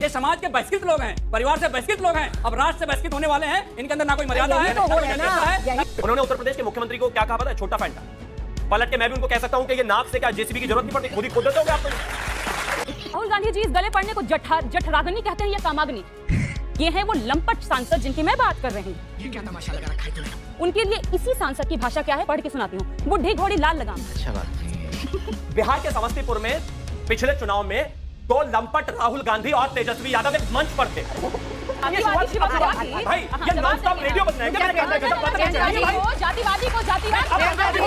ये समाज के बहिष्कृत लोग हैं, परिवार से बहिष्कृत लोग हैं, अब राष्ट्र से बहिष्कृत होने वाले हैं। इनके अंदर ना कोई मर्यादा है, ना कोई नैतिकता है। उन्होंने उत्तर प्रदेश के मुख्यमंत्री को क्या कहा पता है? छोटा फैंटा। पलट के मैं भी उनको कह सकता हूं कि ये नाक से क्या जेसीबी की जरूरत नहीं पड़ती, खुद ही खोद देते होगे आप। राहुल गांधी जी इस गले पड़ने को जठराग्नि कहते हैं या कामाग्नि? ये है वो लंपट सांसद जिनकी मैं बात कर रही हूँ। ये क्या तमाशा लगा रखा है तूने? उनके लिए इसी सांसद की भाषा क्या है, पढ़ के सुनाती हूँ। बुढ़ी घोड़ी लाल लगाम। अच्छा बात। बिहार के समस्तीपुर में पिछले चुनाव में दो लंपट राहुल गांधी और तेजस्वी यादव एक मंच पर थे। भाई ये नॉनस्टॉप रेडियो बज रहा है क्या? जातिवादी को जातिवादी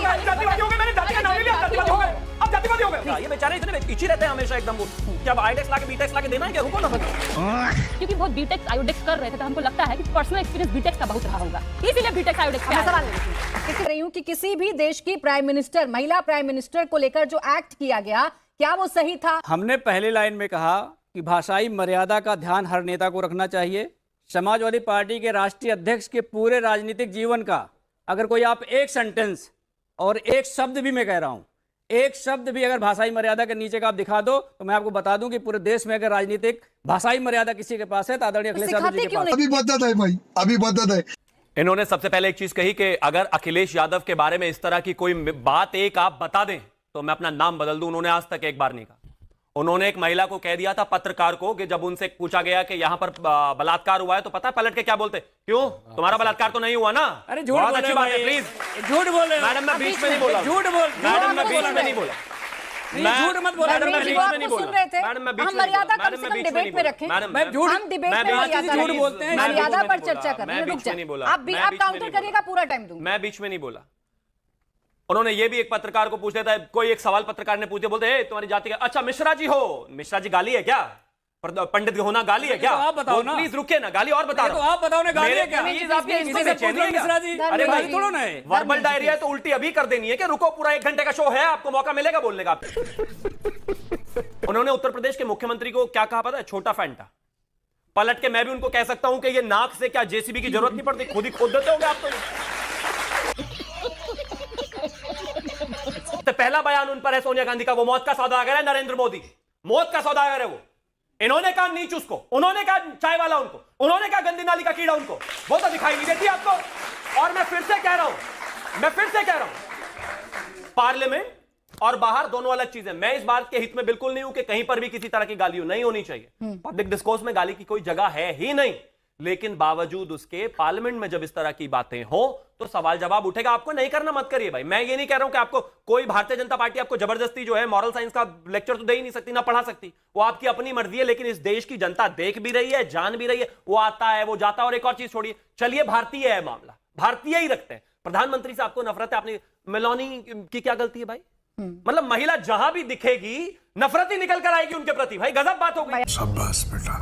हो गए, मैंने जाति का नाम नहीं लिया, जातिवादी हो गए, अब जातिवादी हो गए। ये बेचारे इतने इची रहते हैं हमेशा एकदम। वो क्या आईडेक्स लाके बीटेक्स लाके देना है क्या? रुको ना, क्योंकि बहुत बीटेक्स आयोडेक्स कर रहे थे तो हमको लगता है कि पर्सनल एक्सपीरियंस बीटेक्स का बहुत रहा होगा, इसीलिए बीटेक्स आयोडेक्स का सवाल कह रही हूँ कि किसी भी देश की प्राइम मिनिस्टर, महिला प्राइम मिनिस्टर को लेकर जो एक्ट किया गया, क्या वो सही था? हमने पहली लाइन में कहा कि भाषाई मर्यादा का ध्यान हर नेता को रखना चाहिए। समाजवादी पार्टी के राष्ट्रीय अध्यक्ष के पूरे राजनीतिक जीवन का अगर कोई आप एक सेंटेंस और एक शब्द भी, मैं कह रहा हूं एक शब्द भी अगर भाषाई मर्यादा के नीचे का आप दिखा दो तो मैं आपको बता दूं कि पूरे देश में अगर राजनीतिक भाषाई मर्यादा किसी के पास है तो आदरणीय अखिलेश यादव जी के पास। अभी बदत है भाई, अभी बदत है। इन्होंने सबसे पहले एक चीज कही कि अगर अखिलेश यादव के बारे में इस तरह की कोई बात एक आप बता दें तो मैं अपना नाम बदल दूं। उन्होंने आज तक एक बार नहीं कहा। उन्होंने एक महिला को कह दिया था, पत्रकार को, कि जब उनसे पूछा गया कि यहां पर बलात्कार हुआ है तो पता है पलट के क्या बोलते? क्यों, तुम्हारा बलात्कार तो नहीं हुआ ना? अरे झूठ बोल अच्छी बात है, प्लीज झूठ बोले मैडम, मैं बीच में नहीं बोला। झूठ बोल मैडम, मैं बीच में नहीं बोला। झूठ मत बोला। मैडम, मैं बीच में नहीं बोला। मैडम, हम मर्यादा कम से कम डिबेट में रखें। मैं झूठ, हम डिबेट में झूठ बोलते हैं, मर्यादा पर चर्चा कर रहे हैं। रुक जाइए, आप काउंटर करिएगा, पूरा टाइम दूंगा। मैं बीच में नहीं बोला। उन्होंने ये भी एक पत्रकार को पूछ लेता है, कोई एक सवाल पत्रकार ने पूछे, बोलते हैं तुम्हारी जाति का, अच्छा मिश्रा जी हो, मिश्रा जी गाली है क्या? पंडित होना गाली है क्या? तो आप बताओ ना, प्लीज रुकिए ना, गाली और बता तो आप बताओ ना, गाली है क्या? मिश्रा जी, अरे भाई थोड़ा ना है, वर्बल डायरिया तो उल्टी अभी कर देनी है कि रुको, पूरा 1 घंटे का शो है, आपको मौका मिलेगा बोलने का। उन्होंने उत्तर प्रदेश के मुख्यमंत्री को क्या कहा पता है? छोटा फैंटा। पलट के मैं भी उनको कह सकता हूं कि ये नाक से क्या जेसीबी की जरूरत नहीं पड़ती, खुद ही खोद देते होगे आप तो पहला बयान उन पर है सोनिया गांधी का, वो मौत का सौदागर है नरेंद्र मोदी, मौत का सौदागर है वो। इन्होंने कहा नीच उसको, उन्होंने कहा चाय वाला उनको, उन्होंने कहा गंदी नाली का कीड़ा उनको, वो तो दिखाई नहीं देती आपको। और मैं फिर से कह रहा हूं, पार्लियामेंट और बाहर दोनों अलग चीजें। मैं इस बात के हित में बिल्कुल नहीं हूं कि कहीं पर भी किसी तरह की गाली नहीं होनी चाहिए। पब्लिक डिस्कोर्स में गाली की कोई जगह है ही नहीं, लेकिन बावजूद उसके पार्लियामेंट में जब इस तरह की बातें हो तो सवाल जवाब उठेगा। आपको नहीं करना, मत करिए भाई। मैं ये नहीं कह रहा हूं कि आपको कोई भारतीय जनता पार्टी आपको जबरदस्ती जो है मॉरल साइंस का लेक्चर तो दे ही नहीं सकती, ना पढ़ा सकती, वो आपकी अपनी मर्जी है। लेकिन इस देश की जनता देख भी रही है, जान भी रही है, वो आता है, वो जाता है। और एक और चीज छोड़िए, चलिए भारतीय है मामला, भारतीय ही रखते हैं, प्रधानमंत्री से आपको नफरत है। आपने मेलोनी की क्या गलती है भाई? मतलब महिला जहां भी दिखेगी नफरत ही निकल कर आएगी उनके प्रति। भाई गजब बात हो गई। शाबाश बेटा,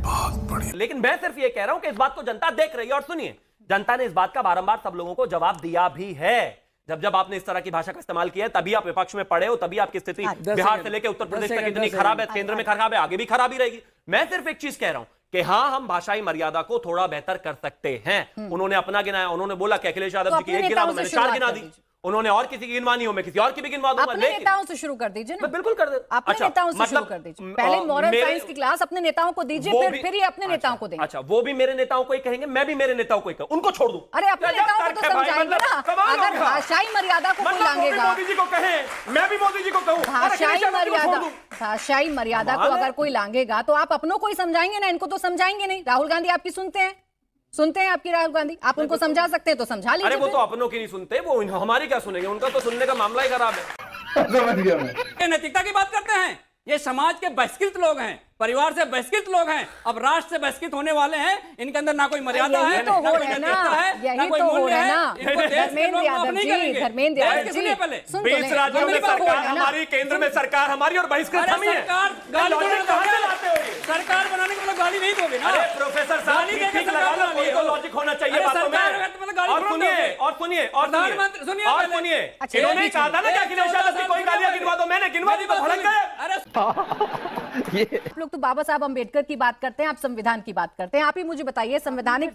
बहुत बढ़िया। लेकिन मैं सिर्फ ये कह रहा हूं कि इस बात को जनता देख रही है। और सुनिए, जनता ने इस बात का बारंबार सब लोगों को जवाब दिया भी है। जब आपने इस तरह की भाषा का इस्तेमाल किया है, तभी आप विपक्ष में पड़े हो, तभी आपकी स्थिति बिहार से लेकर उत्तर प्रदेश तक इतनी खराब है, केंद्र में खराब है, आगे भी खराब ही रहेगी। मैं सिर्फ एक चीज कह रहा हूं कि हाँ, हम भाषाई मर्यादा को थोड़ा बेहतर कर सकते हैं। उन्होंने अपना गिनाया, उन्होंने बोला कि अखिलेश यादव जी की एक गिना, मैंने 4 गिना दी। उन्होंने और किसी की गिनवानी हो, मैं किसी और की भी गिनवा दूंगा। अपने नेताओं से शुरू कर दीजिए ना। बिल्कुल कर दे। अपने नेताओं से शुरू कर दीजिए। पहले मॉरल साइंस की क्लास अपने नेताओं को दीजिए, फिर ही अपने नेताओं को देंगे। अच्छा, वो भी मेरे नेताओं को ही कहेंगे, मैं भी मेरे नेताओं को ही कहूं, उनको छोड़ दूं। अरे अपने नेताओं को तो समझाएंगे ना। अगर भाषाई मर्यादा को कोई लांघेगा, मोदी जी को कहें, मैं भी मोदी जी को कहूं, भाषाई मर्यादा को अगर कोई लांघेगा तो आप अपनों को ही समझाएंगे ना, इनको तो समझाएंगे नहीं। राहुल गांधी आपकी सुनते हैं आपकी, राहुल गांधी आप उनको समझा सकते हैं तो समझा लीजिए। अरे वो तो अपनों की नहीं सुनते, वो हमारी क्या सुनेंगे? उनका तो सुनने का मामला ही खराब है। समझ गया मैं। नैतिकता की बात करते हैं, ये समाज के बहिष्कृत लोग हैं, परिवार से बहिष्कृत लोग हैं, अब राष्ट्र से बहिष्कृत होने वाले हैं। इनके अंदर ना कोई मर्यादा है, तो हो रहा है ना, यही तो हो रहा है ना। धर्मेंद्र यादव जी, 20 राज्यों में सरकार हमारी, केंद्र में सरकार हमारी और बहिष्कृत हम ही हैं। सरकार बनाने के लिए गाली नहीं दोगे ना। अरे प्रोफेसर साहब, ठीक लगा लो, कोई तो लॉजिक होना चाहिए बातों में। और सुनिए, इन्होंने कहा था ना कि अखिलेश यादव की कोई गालियां गिनवा दो, मैंने गिनवा दी तो भड़क गए। आप लोग तो बाबा साहब अम्बेडकर की बात करते हैं, आप संविधान की बात करते हैं। आप ही मुझे बताइए, संवैधानिक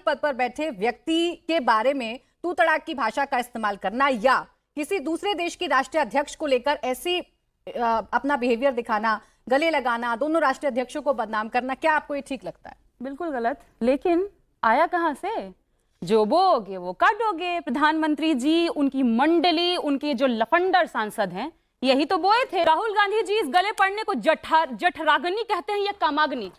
पद पर बैठे व्यक्ति के बारे में तू तड़ाक की भाषा का इस्तेमाल करना या किसी दूसरे देश की राष्ट्रीय अध्यक्ष को लेकर ऐसी अपना बिहेवियर दिखाना गले लगाना, दोनों राष्ट्रीय अध्यक्षों को बदनाम करना, क्या आपको ये ठीक लगता है? बिल्कुल गलत। लेकिन आया कहां से? जो बोगे वो काटोगे। प्रधानमंत्री जी, उनकी मंडली, उनके जो लफंडर सांसद हैं, यही तो बोए थे। राहुल गांधी जी इस गले पड़ने को जठरागनी कहते हैं या कामाग्नि?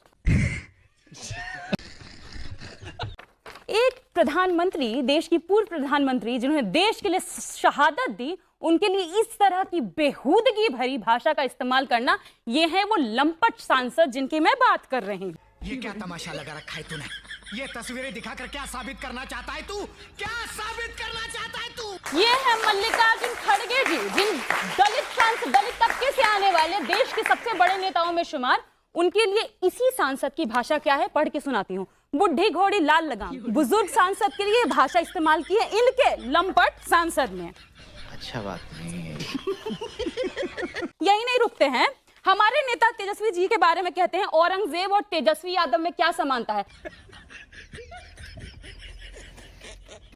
एक प्रधानमंत्री, देश की पूर्व प्रधानमंत्री जिन्होंने देश के लिए शहादत दी, उनके लिए इस तरह की बेहूदगी भरी भाषा का इस्तेमाल करना, ये है वो लंपट सांसद जिनकी मैं बात कर रही हूँ। ये क्या तमाशा लगा रखा है तूने? ये तस्वीरें दिखाकर क्या साबित करना चाहता है तू? क्या साबित करना चाहता है तू? ये है मल्लिकार्जुन खड़गे जी, जिन दलित तबके से आने वाले देश के सबसे बड़े नेताओं में शुमार। उनके लिए इसी सांसद की भाषा क्या है, पढ़ के सुनाती हूँ। बुढ़ी घोड़ी लाल लगाम, बुजुर्ग सांसद के लिए भाषा इस्तेमाल की है इनके लंपट सांसद ने। अच्छा बात नहीं। यही नहीं रुकते हैं, हमारे नेता तेजस्वी जी के बारे में कहते हैं औरंगजेब और तेजस्वी यादव में क्या समानता है।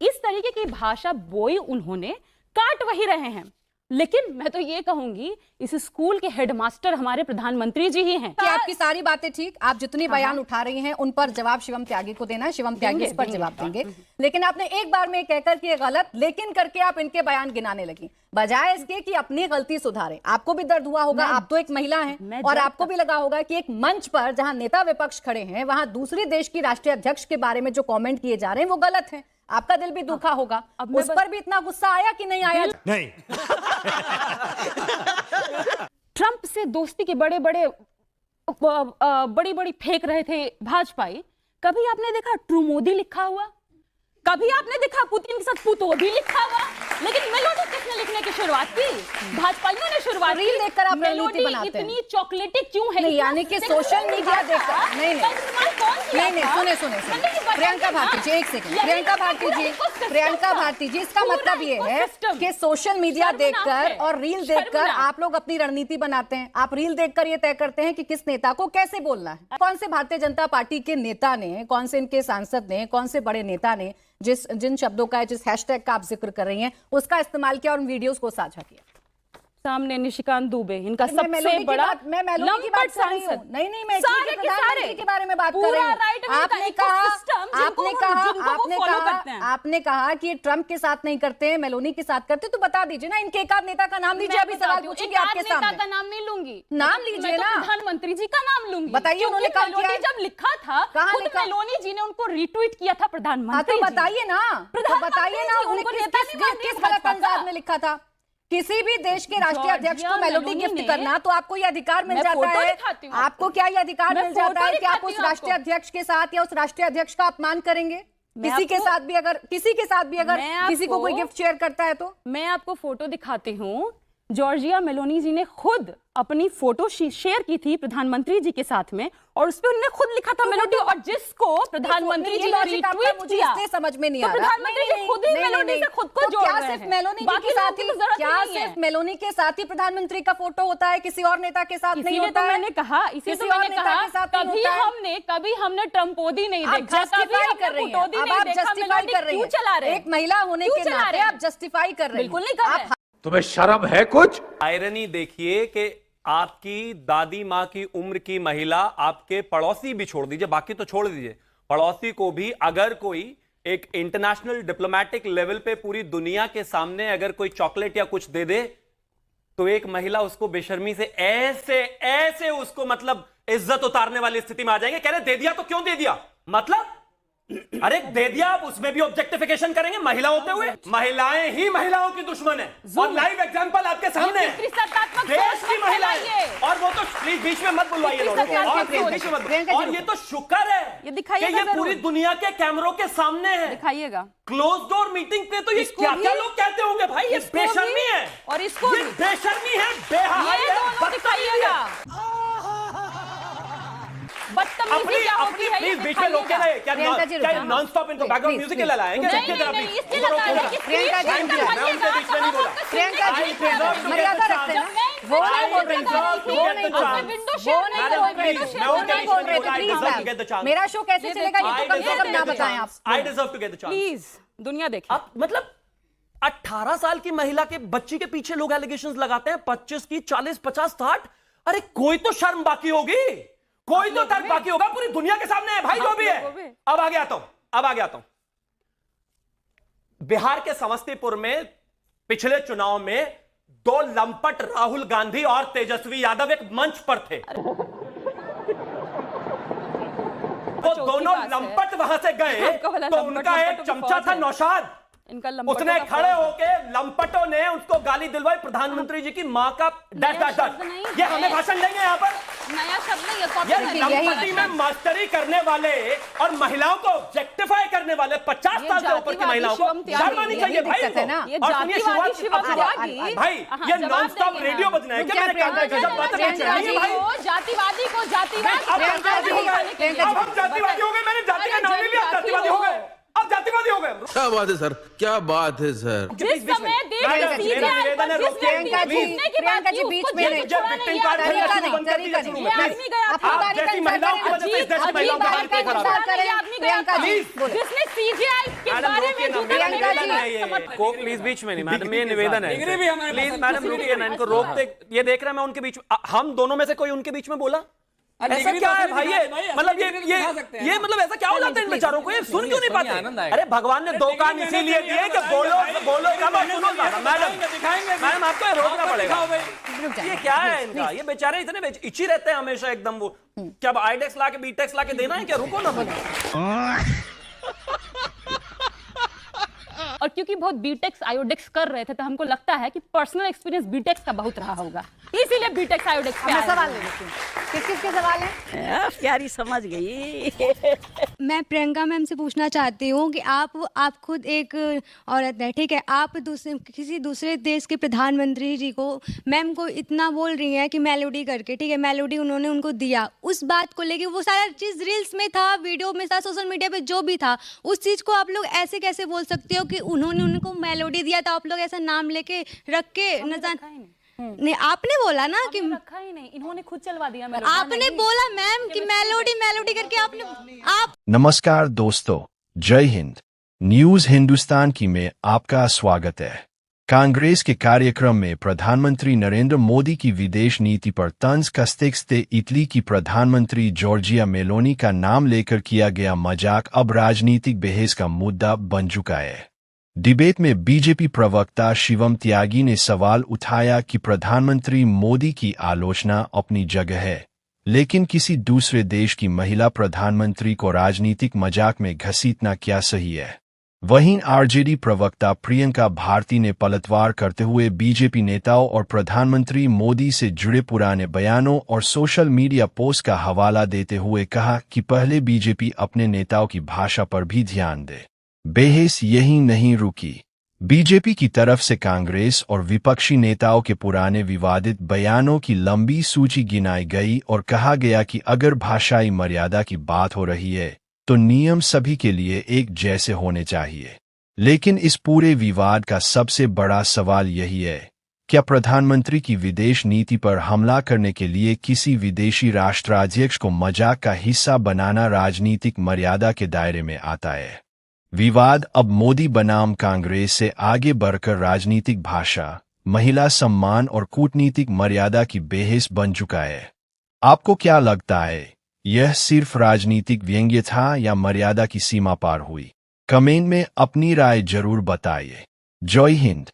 इस तरीके की भाषा बोई उन्होंने, काट वही रहे हैं। लेकिन मैं तो ये कहूंगी, इस स्कूल के हेडमास्टर हमारे प्रधानमंत्री जी ही हैं। कि आपकी सारी बातें ठीक, आप जितनी बयान उठा रही हैं उन पर जवाब शिवम त्यागी को देना है, शिवम त्यागी इस पर जवाब देंगे। लेकिन आपने एक बार में कहकर के गलत लेकिन करके आप इनके बयान गिनाने लगी, बजाय इसके कि अपनी गलती सुधारें। आपको भी दर्द हुआ होगा, आप तो एक महिला हैं, और आपको भी लगा होगा कि एक मंच पर जहां नेता विपक्ष खड़े हैं, वहां दूसरे देश की राष्ट्रीय अध्यक्ष के बारे में जो कॉमेंट किए जा रहे हैं वो गलत है। आपका दिल भी दुखा होगा। उस पर भी इतना गुस्सा आया कि नहीं आया? नहीं। ट्रंप से दोस्ती के बड़ी बड़ी फेंक रहे थे भाजपाई। कभी आपने देखा ट्रू मोदी लिखा हुआ? कभी आपने देखा पुतिन के साथ पुतोदी लिखा हुआ? लेकिन मेलोडी किसने लिखने की शुरुआत की? भाजपाइयों ने शुरुआत की। रील देखकर आप रणनीति मेलोडी बनाते हैं। इतनी चॉकलेटी क्यों है? नहीं, यानी कि सोशल मीडिया देखकर नहीं, सुने प्रियंका भारती जी, एक सेकंड। प्रियंका भारती जी, इसका मतलब ये है कि सोशल मीडिया देखकर और रील देखकर आप लोग अपनी रणनीति बनाते हैं। आप रील देखकर ये तय करते हैं कि किस नेता को कैसे बोलना है। कौन से भारतीय जनता पार्टी के नेता ने, कौन से इनके सांसद ने, कौन से बड़े नेता ने जिन शब्दों का, जिस हैशटैग का आप जिक्र कर रही हैं, उसका इस्तेमाल किया और उन वीडियोस को साझा किया? सामने निशिकांत दुबे, इनका मैं सबसे बड़ा मैं मेलोडी की बात कर रही हूं। नहीं, मैं सारे के सारे के बारे में बात कर रही हूं। आपने कहा कि ट्रंप के साथ नहीं करते, मेलोनी के साथ करते, तो बता दीजिए ना, इनके एक आध नेता का नाम लीजिए। अभी सवाल पूछेंगे आपके सामने। का नाम नहीं लूंगी, नाम लीजिए ना। प्रधानमंत्री जी का नाम लूंगी। बताइए उन्होंने काम किया है? जब लिखा था, खुद मेलोनी जी ने उनको रीट्वीट किया था प्रधानमंत्री। तो बताइए ना, उन्होंने किस गलत अंदाज में लिखा था? किसी भी देश के राष्ट्रीय अध्यक्ष को मेलोडी गिफ्ट करना, तो आपको ये अधिकार मिल जाता है। आपको क्या ये अधिकार मिल जाता है कि आप उस राष्ट्रीय अध्यक्ष के साथ या उस राष्ट्रीय अध्यक्ष का अपमान करेंगे? किसी के साथ भी अगर किसी को कोई गिफ्ट शेयर करता है तो? मैं आपको फोटो दिखाती हूँ। जॉर्जिया मेलोनी जी ने खुद अपनी फोटो शेयर की थी प्रधानमंत्री जी के साथ में, और उस पे उन्होंने खुद लिखा था मेलोडी, और जिसको प्रधानमंत्री जी ने रीट्वीट किया। मुझे समझ में नहीं आ रहा। प्रधानमंत्री जी खुद ही मेलोडी से खुद को जोड़ रहे हैं। सिर्फ मेलोनी जी के साथ ही, क्या सिर्फ मेलोनी के साथ ही प्रधानमंत्री का फोटो होता है, किसी और नेता के साथ नहीं होता है? मैंने कहा, इसी तो मैंने कहा, कभी हमने ट्रम्पोदी नहीं देखा, जस्टिफाई कर रही हैं। अब आप जस्टिफाई कर रही हैं। एक महिला होने के नाते आप जस्टिफाई कर रही हैं। बिल्कुल नहीं कर रहे। तुम्हें शर्म है कुछ? आयरनी देखिए कि आपकी दादी माँ की उम्र की महिला, आपके पड़ोसी भी छोड़ दीजिए, बाकी तो छोड़ दीजिए, पड़ोसी को भी अगर कोई एक इंटरनेशनल डिप्लोमेटिक लेवल पे पूरी दुनिया के सामने अगर कोई चॉकलेट या कुछ दे दे, तो एक महिला उसको बेशर्मी से ऐसे उसको मतलब इज्जत उतारने वाली स्थिति में आ जाएंगे। कह रहे दे दिया तो क्यों दे दिया, मतलब अरे दे दिया, आप उसमें भी ऑब्जेक्टिफिकेशन करेंगे महिला होते हुए? महिलाएं ही महिलाओं की दुश्मन है, और लाइव एग्जांपल आपके सामने है। देश की महिलाएं, और वो तो प्लीज बीच में मत बुलवाइए लोगों को, और प्लीज बीच में मत। और ये तो शुक्र है कि ये पूरी दुनिया के कैमरों के सामने है। दिखाइएगा क्लोज डोर मीटिंग पे तो ये क्या क्या लोग कहते होंगे, भाई ये बेशर्मी है, और इसको ये बेशर्मी है, बेहयाई है, बदतमीजी है। प्लीज बीच में रोके रहे, क्या नॉन स्टॉप इनको बैकग्राउंड म्यूजिक लगाएंगे? प्रियंका जी, मर्यादा रखते हैं ना, वो नहीं बोल रही। मेरा शो कैसे चलेगा ये तो कम से कम ना बताएं आप। I deserve to get the chance. Please दुनिया देखे। आप मतलब 18 साल की महिला के बच्ची के पीछे लोग एलिगेशंस लगाते हैं, 25 की, 40, 50, 60। अरे कोई तो शर्म बाकी होगी, कोई तो तर्क बाकी होगा, पूरी दुनिया के सामने है भाई जो भी है। अब आगे आता हूं। बिहार के समस्तीपुर में पिछले चुनाव में 2 लंपट राहुल गांधी और तेजस्वी यादव एक मंच पर थे। वो दोनों लंपट वहां से गए तो उनका एक चमचा था नौशाद, उसने खड़े होके लंपटों ने उसको गाली दिलवाई, प्रधानमंत्री जी की मां का डैश डैश डैश। ये हमें भाषण देंगे यहाँ पर? नया शब्द नहीं है, लंपटी में मास्टरी करने वाले और महिलाओं को ऑब्जेक्टिफाई करने वाले 50 साल से ऊपर की महिलाओं को शर्म आनी चाहिए भाई इनको। और सुनिए शुरुआत भाई, ये नॉन स्टॉप रेडियो बजना है क्या? मेरे कान में गजब बातें जातिवादी को जातिवाद, अब हम जातिवादी हो गए, मैंने जाति का नाम नहीं लिया, जातिवादी हो गए, अब जातिवादी हो गए। क्या बात है सर, क्या बात है सर। जिस समय प्रियंका जी बीच में नहीं, जैसी महिलाओं की वजह से इस देश की महिलाओं का हाल खराब है। जिसने सीजेआई के बारे में को प्लीज बीच में नहीं मैडम, ये निवेदन है प्लीज मैडम रुकिए ना, इनको रोकते। ये देख रहे हैं मैं उनके बीच, हम दोनों में से कोई उनके बीच में बोला? ऐसा क्या है भाई? ये मतलब ये मतलब ऐसा क्या हो जाता है इन बेचारों को? ये सुन क्यों नहीं पाते? अरे भगवान ने 2 कान इसीलिए दिए कि बोलो कम और सुनो ज्यादा। मैडम आपको रोकना पड़ेगा। ये क्या है इनका? ये बेचारे इतने इची रहते हैं हमेशा एकदम। वो क्या अब आईडेक्स ला के बीटेक्स ला के देना है क्या? रुको ना। और क्योंकि बहुत बीटेक्स आयोडेक्स कर रहे थे तो हमको लगता है कि पर्सनल एक्सपीरियंस बीटेक्स का बहुत रहा होगा, इसीलिए बीटेक्स आयोडेक्स पे सवाल ले लेती हूँ। किस-किस के सवाल है? प्यारी समझ गई। मैं प्रियंका मैम से पूछना चाहती हूँ कि आप खुद एक औरत है, ठीक है, आप किसी दूसरे देश के प्रधानमंत्री जी को, मैम को इतना बोल रही हैं कि मेलोडी करके, ठीक है, मेलोडी उन्होंने उनको दिया, उस बात को लेके वो सारा चीज़ रील्स में था, वीडियो में था, सोशल मीडिया पे जो भी था, उस चीज़ को आप लोग ऐसे कैसे बोल सकते हो कि उन्होंने उनको मेलोडी दिया था? आप लोग ऐसा नाम लेके रख के न जान नहीं, आपने बोला ना कि रखा ही नहीं, इन्होंने खुद चलवा दिया। आपने बोला मैम कि मेलोडी करके आप नमस्कार दोस्तों, जय हिंद। न्यूज हिंदुस्तान की में आपका स्वागत है। कांग्रेस के कार्यक्रम में प्रधानमंत्री नरेंद्र मोदी की विदेश नीति पर तंज कसते इटली की प्रधानमंत्री जॉर्जिया मेलोनी का नाम लेकर किया गया मजाक अब राजनीतिक बहस का मुद्दा बन चुका है। डिबेट में बीजेपी प्रवक्ता शिवम त्यागी ने सवाल उठाया कि प्रधानमंत्री मोदी की आलोचना अपनी जगह है, लेकिन किसी दूसरे देश की महिला प्रधानमंत्री को राजनीतिक मजाक में घसीटना क्या सही है? वहीं आरजेडी प्रवक्ता प्रियंका भारती ने पलटवार करते हुए बीजेपी नेताओं और प्रधानमंत्री मोदी से जुड़े पुराने बयानों और सोशल मीडिया पोस्ट का हवाला देते हुए कहा कि पहले बीजेपी अपने नेताओं की भाषा पर भी ध्यान दे। बहस यही नहीं रुकी। बीजेपी की तरफ से कांग्रेस और विपक्षी नेताओं के पुराने विवादित बयानों की लंबी सूची गिनाई गई और कहा गया कि अगर भाषाई मर्यादा की बात हो रही है तो नियम सभी के लिए एक जैसे होने चाहिए। लेकिन इस पूरे विवाद का सबसे बड़ा सवाल यही है, क्या प्रधानमंत्री की विदेश नीति पर हमला करने के लिए किसी विदेशी राष्ट्राध्यक्ष को मजाक का हिस्सा बनाना राजनीतिक मर्यादा के दायरे में आता है? विवाद अब मोदी बनाम कांग्रेस से आगे बढ़कर राजनीतिक भाषा, महिला सम्मान और कूटनीतिक मर्यादा की बहस बन चुका है। आपको क्या लगता है, यह सिर्फ राजनीतिक व्यंग्य था या मर्यादा की सीमा पार हुई? कमेंट में अपनी राय जरूर बताइए। जय हिंद।